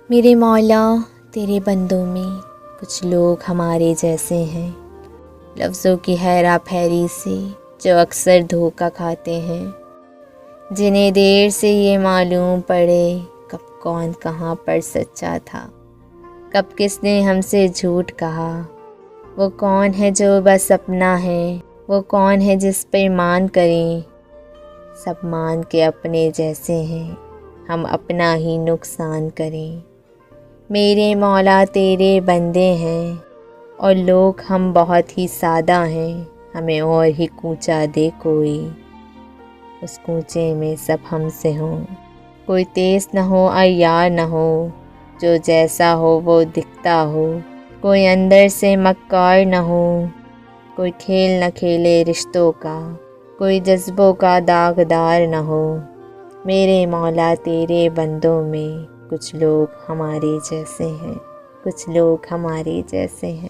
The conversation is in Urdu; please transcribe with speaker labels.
Speaker 1: میرے مولا تیرے بندوں میں کچھ لوگ ہمارے جیسے ہیں، لفظوں کی ہیرا پھیری سے جو اکثر دھوکہ کھاتے ہیں، جنہیں دیر سے یہ معلوم پڑے کب کون کہاں پر سچا تھا، کب کس نے ہم سے جھوٹ کہا۔ وہ کون ہے جو بس اپنا ہے، وہ کون ہے جس پر مان کریں، سب مان کے اپنے جیسے ہیں، ہم اپنا ہی نقصان کریں۔ میرے مولا تیرے بندے ہیں اور لوگ ہم بہت ہی سادہ ہیں، ہمیں اور ہی کوچا دے کوئی، اس کوچے میں سب ہم سے ہوں۔ کوئی تیز نہ ہو عیار نہ ہو، جو جیسا ہو وہ دکھتا ہو، کوئی اندر سے مکار نہ ہو، کوئی کھیل نہ کھیلے رشتوں کا، کوئی جذبوں کا داغدار نہ ہو۔ میرے مولا تیرے بندوں میں کچھ لوگ ہمارے جیسے ہیں، کچھ لوگ ہمارے جیسے ہیں۔